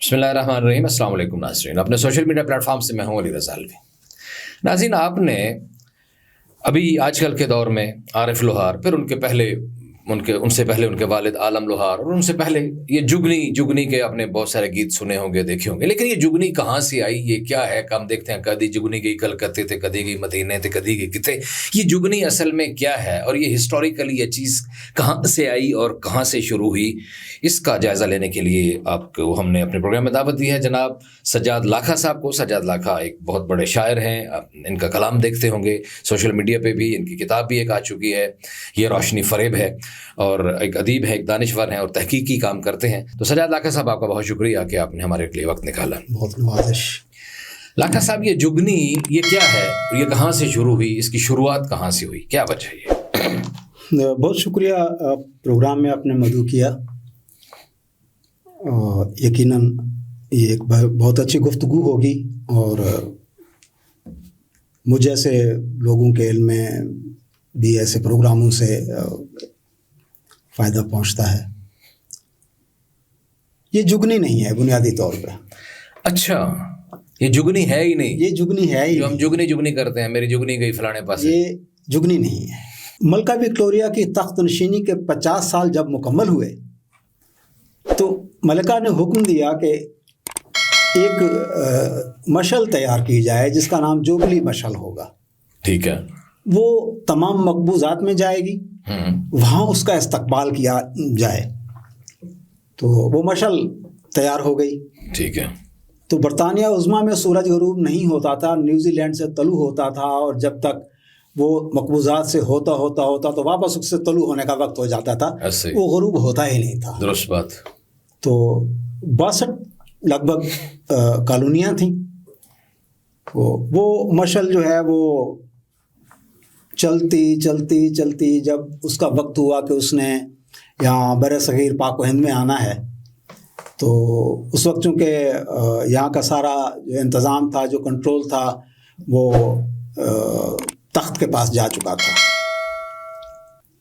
بسم اللہ الرحمن الرحیم. السلام علیکم ناظرین. اپنے سوشل میڈیا پلیٹ فارم سے میں ہوں علی رضا الوی. ناظرین، آپ نے ابھی آج کل کے دور میں عارف لوہار، پھر ان سے پہلے ان کے والد عالم لوہار، اور ان سے پہلے یہ جگنی کے اپنے بہت سارے گیت سنے ہوں گے، دیکھے ہوں گے. لیکن یہ جگنی کہاں سے آئی، یہ کیا ہے؟ ہم دیکھتے ہیں کدی جگنی گئی کلکتے تھے، کدی گئی مدینے تھے، کدی گئی کتے. یہ جگنی اصل میں کیا ہے، اور یہ ہسٹوریکلی یہ چیز کہاں سے آئی اور کہاں سے شروع ہوئی، اس کا جائزہ لینے کے لیے آپ کو ہم نے اپنے پروگرام میں دعوت دی ہے جناب سجاد لاکھا صاحب کو. سجاد لاکھا ایک بہت بڑے شاعر ہیں، ان کا کلام دیکھتے ہوں گے سوشل میڈیا پہ بھی. ان کی کتاب بھی ایک آ چکی ہے، یہ روشنی فریب ہے، اور ایک ادیب ہے، ایک دانشور ہیں، اور تحقیقی کام کرتے ہیں. تو سجاد لاکھا صاحب، آپ کا بہت شکریہ کہ آپ نے ہمارے لیے وقت نکالا. بہت نوازش. لاکھا صاحب، یہ جگنی یہ کیا ہے، یہ کہاں سے شروع ہوئی، اس کی شروعات کہاں سے ہوئی، کیا وجہ ہے؟ بہت شکریہ، پروگرام میں آپ نے مدعو کیا. یقیناً یہ ایک بہت اچھی گفتگو ہوگی، اور مجھ جیسے لوگوں کے علم میں بھی ایسے پروگراموں سے فائدہ پہنچتا ہے. یہ جگنی نہیں ہے بنیادی طور پہ. اچھا، یہ جگنی ہے ہی نہیں. یہ جگنی ہے ہی جو ہم جگنی کرتے ہیں، میری جگنی گئی فلانے پاس، یہ جگنی نہیں ہے. ملکہ وکٹوریہ کی تخت نشینی کے 50 سال جب مکمل ہوئے تو ملکہ نے حکم دیا کہ ایک مشعل تیار کی جائے جس کا نام جوبلی مشعل ہوگا. ٹھیک ہے. وہ تمام مقبوضات میں جائے گی، وہاں اس کا استقبال کیا جائے. تو وہ مشعل تیار ہو گئی. ٹھیک ہے. تو برطانیہ عظمیٰ میں سورج غروب نہیں ہوتا تھا، نیوزی لینڈ سے طلوع ہوتا تھا، اور جب تک وہ مقبوضات سے ہوتا تو واپس اس سے طلوع ہونے کا وقت ہو جاتا تھا، وہ غروب ہوتا ہی نہیں تھا. درست بات. تو 62 لگ بھگ کالونیاں تھیں. وہ مشعل جو ہے وہ چلتی جب اس کا وقت ہوا کہ اس نے یہاں بر صغیر پاک و ہند میں آنا ہے، تو اس وقت چونکہ یہاں کا سارا جو انتظام تھا، جو کنٹرول تھا، وہ تخت کے پاس جا چکا تھا.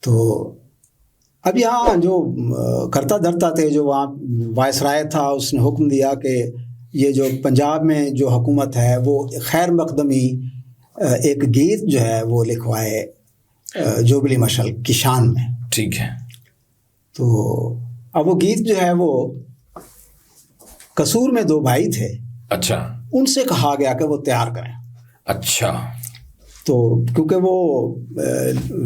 تو اب یہاں جو کرتا دھرتا تھے، جو وہاں وائس رائے تھا، اس نے حکم دیا کہ یہ جو پنجاب میں جو حکومت ہے وہ خیر مقدمی ایک گیت جو ہے وہ لکھوائے جوبلی مشعل کی شان میں. ٹھیک ہے. تو اب وہ گیت جو ہے وہ قصور میں 2 بھائی تھے. اچھا. ان سے کہا گیا کہ وہ تیار کریں. اچھا. تو کیونکہ وہ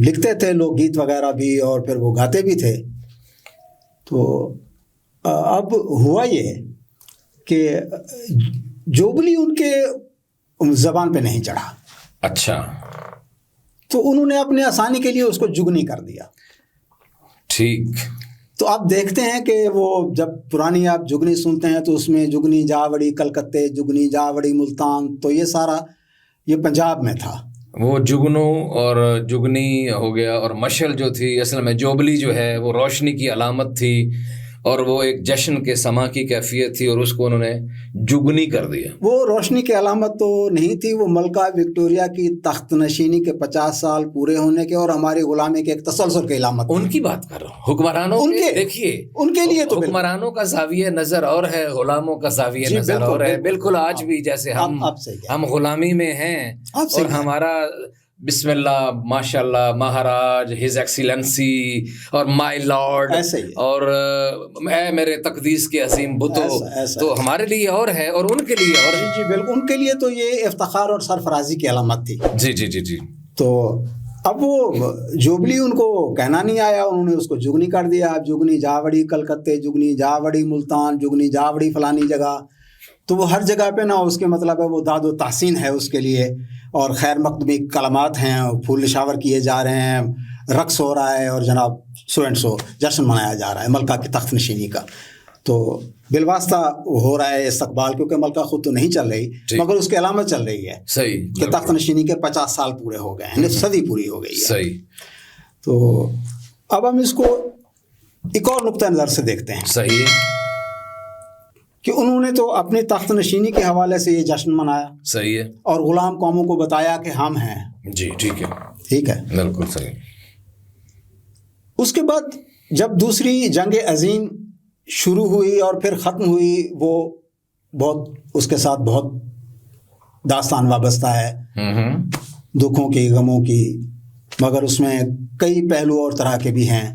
لکھتے تھے لوگ گیت وغیرہ بھی، اور پھر وہ گاتے بھی تھے. تو اب ہوا یہ کہ جوبلی ان کے زبان پہ نہیں چڑھا. اچھا. تو انہوں نے اپنے آسانی کے لیے اس کو جگنی کر دیا. ٹھیک. تو آپ دیکھتے ہیں کہ وہ جب پرانی آپ جگنی سنتے ہیں تو اس میں جگنی جاوڑی کلکتے، جگنی جاوڑی ملتان، تو یہ سارا یہ پنجاب میں تھا. وہ جگنو اور جگنی ہو گیا، اور مشعل جو تھی اصل میں جوبلی جو ہے وہ روشنی کی علامت تھی، اور وہ ایک جشن کے سما کی کیفیت تھی، اور اس کو انہوں نے جگنی کر دیا. وہ روشنی کی علامت تو نہیں تھی، وہ ملکہ وکٹوریہ کی تخت نشینی کے 50 سال پورے ہونے کے اور ہماری غلامی کے ایک تسلسل کی علامت. ان کی بات کر رہا ہوں، حکمرانوں کے. دیکھیے، ان کے لیے تو حکمرانوں کا زاویہ نظر اور ہے، غلاموں کا زاویہ نظر اور ہے. بالکل آج بھی جیسے ہم غلامی میں ہیں، اور ہمارا بسم اللہ ماشاء اللہ مہاراج، ہز ایکسیلنسی اور مائی لارڈ، اور اے میرے تقدیس کے عظیم بتو، تو ہمارے لیے اور ہے اور ان کے لیے اور. جی بالکل، ان کے لیے تو یہ افتخار اور سرفرازی کی علامت تھی. جی. تو اب وہ جوبلی ان کو کہنا نہیں آیا، انہوں نے اس کو جگنی کر دیا. جگنی جاوڑی کلکتے، جگنی جاوڑی ملتان، جگنی جاوڑی فلانی جگہ. تو وہ ہر جگہ پہ نا اس کے مطلب ہے وہ داد و تحسین ہے اس کے لیے، اور خیر مقدمی کلمات ہیں، پھول نشاور کیے جا رہے ہیں، رقص ہو رہا ہے، اور جناب سو اینڈ سو جشن منایا جا رہا ہے ملکہ کی تخت نشینی کا. تو بالواسطہ ہو رہا ہے استقبال، کیونکہ ملکہ خود تو نہیں چل رہی، مگر اس کی علامت چل رہی ہے. صحیح. کہ تخت نشینی کے 50 سال پورے ہو گئے ہیں، صدی پوری ہو گئی ہے. صحیح. تو اب ہم اس کو ایک اور نقطۂ نظر سے دیکھتے ہیں. صحیح. کہ انہوں نے تو اپنی تخت نشینی کے حوالے سے یہ جشن منایا. صحیح ہے. اور غلام قوموں کو بتایا کہ ہم ہیں. جی ٹھیک ہے. ٹھیک ہے، بالکل صحیح. اس کے بعد جب دوسری جنگ عظیم شروع ہوئی اور پھر ختم ہوئی، وہ بہت اس کے ساتھ بہت داستان وابستہ ہے، دکھوں کی، غموں کی، مگر اس میں کئی پہلو اور طرح کے بھی ہیں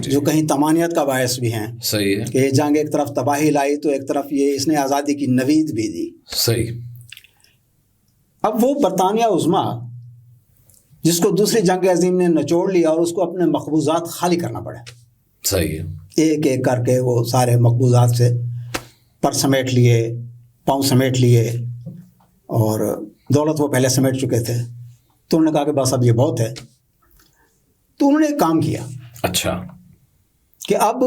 جو کہیں طمانیت کا باعث بھی ہیں۔ صحیح ہے کہ یہ جنگ ایک طرف تباہی لائی تو ایک طرف یہ اس نے آزادی کی نوید بھی دی۔ صحیح۔ اب وہ برطانیہ عظمیٰ جس کو دوسری جنگ عظیم نے نچوڑ لیا اور اس کو اپنے مقبوضات خالی کرنا پڑے، صحیح ہے، ایک ایک کر کے وہ سارے مقبوضات سے پر سمیٹ لیے، پاؤں سمیٹ لیے، اور دولت وہ پہلے سمیٹ چکے تھے، تو انہوں نے کہا کہ بس اب یہ بہت ہے۔ تو انہوں نے ایک کام کیا، اچھا، کہ اب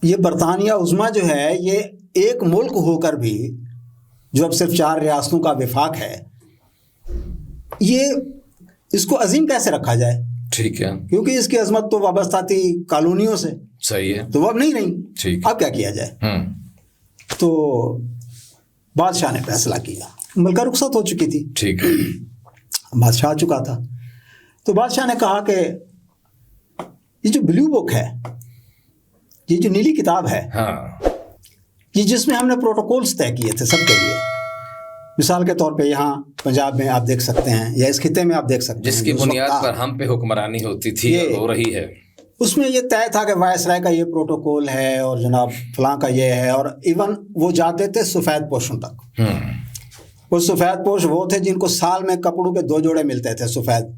یہ برطانیہ عظمیٰ جو ہے یہ ایک ملک ہو کر بھی جو اب صرف 4 ریاستوں کا وفاق ہے، یہ اس کو عظیم کیسے رکھا جائے؟ ٹھیک ہے، کیونکہ اس کی عظمت تو وابستہ تھی کالونیوں سے، صحیح ہے، تو وہ اب نہیں رہی، ٹھیک، اب کیا کیا جائے؟ تو بادشاہ نے فیصلہ کیا، ملکہ رخصت ہو چکی تھی، ٹھیک ہے، بادشاہ آ چکا تھا، تو بادشاہ نے کہا کہ یہ جو بلیو بک ہے، یہ جو نیلی کتاب ہے، ہاں، یہ جس میں ہم نے پروٹوکولز طے کیے تھے سب کے لیے، مثال کے طور پہ یہاں پنجاب میں آپ دیکھ سکتے ہیں یا اس خطے میں آپ دیکھ سکتے ہیں، جس کی بنیاد پر ہم پہ حکمرانی ہوتی تھی اور ہو رہی ہے، اس میں یہ طے تھا کہ وائسرائے کا یہ پروٹوکول ہے اور جناب فلاں کا یہ ہے، اور ایون وہ جاتے تھے سفید پوشوں تک۔ وہ سفید پوش وہ تھے جن کو سال میں کپڑوں کے 2 جوڑے ملتے تھے سفید،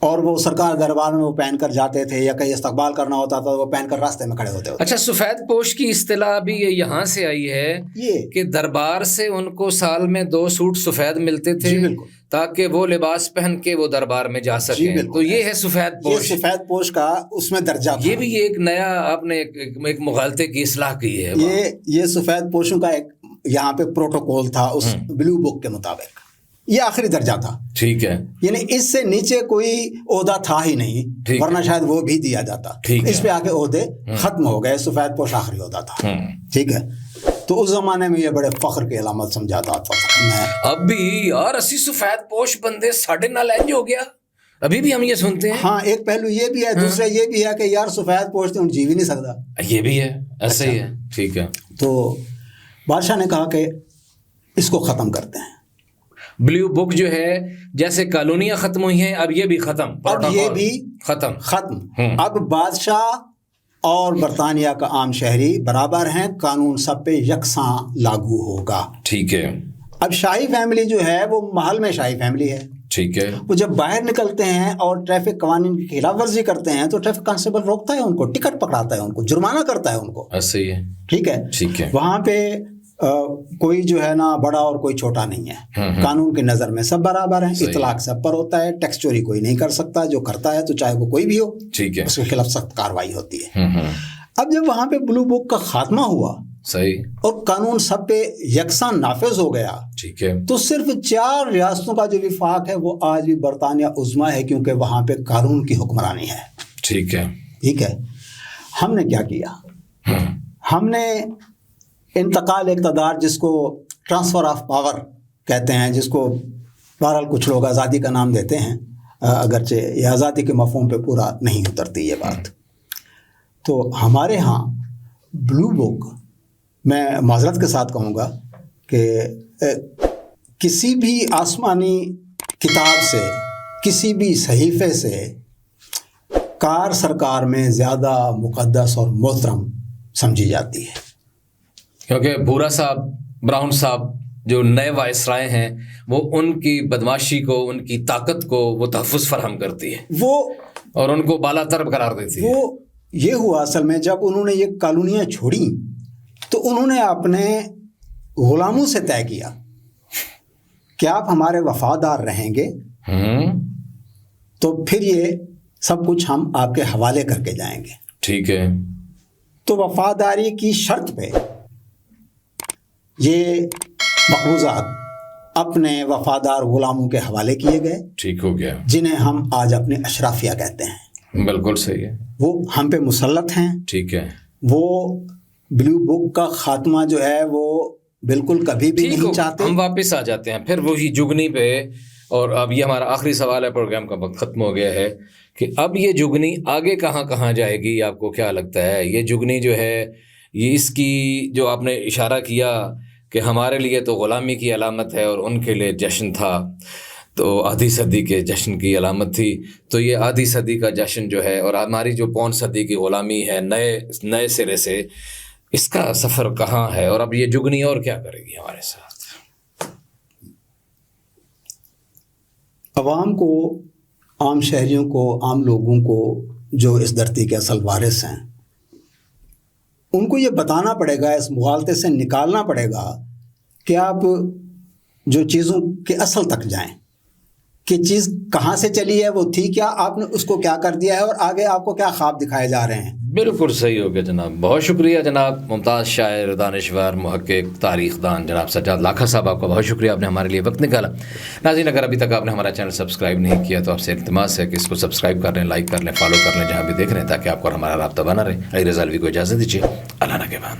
اور وہ سرکار دربار میں وہ پہن کر جاتے تھے، یا کہیں استقبال کرنا ہوتا تھا وہ پہن کر راستے میں کھڑے ہوتے تھے۔ اچھا، سفید پوش کی اصطلاح بھی یہ یہاں سے آئی ہے یہ کہ دربار سے ان کو سال میں 2 سوٹ سفید ملتے تھے، تاکہ وہ لباس پہن کے وہ دربار میں جا سکیں، تو یہ ہے سفید پوش۔ یہ سفید پوش کا اس میں درجہ تھا، یہ بھی ایک نیا آپ نے ایک مغالطے کی اصلاح کی ہے۔ یہ سفید پوشوں کا ایک یہاں پہ پروٹوکول تھا اس بلیو بک کے مطابق، یہ آخری درجہ تھا، ٹھیک ہے، یعنی اس سے نیچے کوئی عہدہ تھا ہی نہیں، ورنہ شاید وہ بھی دیا جاتا، اس پہ آگے عہدے ختم ہو گئے، سفید پوش آخری عہدہ تھا، ٹھیک ہے۔ تو اس زمانے میں یہ بڑے فخر کی علامت سمجھا جاتا تھا۔ اب بھی یار 80 سفید پوش بندے ساڑھے نال انج ہو گیا، ابھی بھی ہم یہ سنتے ہیں۔ ہاں، ایک پہلو یہ بھی ہے، دوسرا یہ بھی ہے کہ یار سفید پوش تو جی بھی نہیں سکتا، یہ بھی ہے، ایسا ہی ہے، ٹھیک ہے۔ تو بادشاہ نے کہا کہ اس کو ختم کرتے ہیں۔ بلیو بک جو ہے جیسے کالونیاں ختم ہوئی ہیں، اب یہ بھی ختم، اب یہ بھی ختم۔ اب بادشاہ اور برطانیہ کا عام شہری برابر ہیں، قانون سب پہ یکساں لاگو ہوگا، ٹھیک ہے۔ اب شاہی فیملی جو ہے وہ محل میں شاہی فیملی ہے، ٹھیک ہے، وہ جب باہر نکلتے ہیں اور ٹریفک قوانین کی خلاف ورزی کرتے ہیں تو ٹریفک کانسٹیبل روکتا ہے ان کو، ٹکٹ پکڑاتا ہے ان کو، جرمانہ کرتا ہے ان کو، ایسا ہی ہے، ٹھیک ہے، ٹھیک ہے۔ وہاں پہ کوئی جو ہے نا بڑا اور کوئی چھوٹا نہیں ہے، قانون کی نظر میں سب برابر ہیں، اطلاق سب پر ہوتا ہے، ٹیکس چوری کوئی نہیں کر سکتا، جو کرتا ہے تو چاہے وہ کوئی بھی ہو، ٹھیک ہے، اس کے خلاف سخت کارروائی ہوتی ہے۔ اب جب وہاں پہ بلو بک کا خاتمہ ہوا، صحیح، اور قانون سب پہ یکساں نافذ ہو گیا، ٹھیک ہے، تو صرف 4 ریاستوں کا جو وفاق ہے وہ آج بھی برطانیہ عظمیٰ ہے، کیونکہ وہاں پہ قانون کی حکمرانی ہے، ٹھیک ہے، ٹھیک ہے۔ ہم نے کیا کیا؟ ہم نے انتقال اقتدار، جس کو ٹرانسفر آف پاور کہتے ہیں، جس کو بہرحال کچھ لوگ آزادی کا نام دیتے ہیں، اگرچہ یہ آزادی کے مفہوم پہ پورا نہیں اترتی یہ بات، تو ہمارے ہاں بلو بک، میں معذرت کے ساتھ کہوں گا کہ کسی بھی آسمانی کتاب سے، کسی بھی صحیفے سے کار سرکار میں زیادہ مقدس اور محترم سمجھی جاتی ہے، کیونکہ بھورا صاحب، براؤن صاحب جو نئے وائسرائے ہیں، وہ ان کی بدماشی کو، ان کی طاقت کو وہ تحفظ فراہم کرتی ہے، وہ اور ان کو بالا تر قرار دیتی ہے۔ وہ یہ ہوا اصل میں جب انہوں نے یہ کالونیاں چھوڑیں تو انہوں نے اپنے غلاموں سے طے کیا کہ آپ ہمارے وفادار رہیں گے تو پھر یہ سب کچھ ہم آپ کے حوالے کر کے جائیں گے، ٹھیک ہے۔ تو وفاداری کی شرط پہ یہ مقبوضات اپنے وفادار غلاموں کے حوالے کیے گئے، ٹھیک ہو گیا، جنہیں ہم آج اپنے اشرافیہ کہتے ہیں، بالکل صحیح ہے، وہ ہم پہ مسلط ہیں، ٹھیک ہے۔ وہ بلیو بک کا خاتمہ جو ہے وہ بالکل کبھی بھی نہیں چاہتے۔ ہم واپس آ جاتے ہیں پھر وہی جگنی پہ، اور اب یہ ہمارا آخری سوال ہے، پروگرام کا وقت ختم ہو گیا ہے، کہ اب یہ جگنی آگے کہاں کہاں جائے گی؟ آپ کو کیا لگتا ہے یہ جگنی جو ہے، یہ اس کی جو آپ نے اشارہ کیا کہ ہمارے لیے تو غلامی کی علامت ہے اور ان کے لیے جشن تھا، تو آدھی صدی کے جشن کی علامت تھی، تو یہ آدھی صدی کا جشن جو ہے اور ہماری جو پون صدی کی غلامی ہے نئے سرے سے، اس کا سفر کہاں ہے، اور اب یہ جگنی اور کیا کرے گی ہمارے ساتھ؟ عوام کو، عام شہریوں کو، عام لوگوں کو جو اس دھرتی کے اصل وارث ہیں، ان کو یہ بتانا پڑے گا، اس مغالطے سے نکالنا پڑے گا کہ آپ جو چیزوں کے اصل تک جائیں کہ چیز کہاں سے چلی ہے، وہ تھی کیا، آپ نے اس کو کیا کر دیا ہے، اور آگے آپ کو کیا خواب دکھائے جا رہے ہیں۔ بالکل صحیح ہو گیا جناب، بہت شکریہ جناب ممتاز شاعر، دانشور، محقق، تاریخ دان جناب سجاد لاکھا صاحب، آپ کا بہت شکریہ، آپ نے ہمارے لیے وقت نکالا۔ ناظرین، اگر ابھی تک آپ نے ہمارا چینل سبسکرائب نہیں کیا تو آپ سے التماس ہے کہ اس کو سبسکرائب کر لیں، لائک کر لیں، فالو کر لیں جہاں بھی دیکھ رہے ہیں، تاکہ آپ کو ہمارا رابطہ بنا رہے۔ علی رضا الوی کو اجازت دیجیے، اللہ نگہبان۔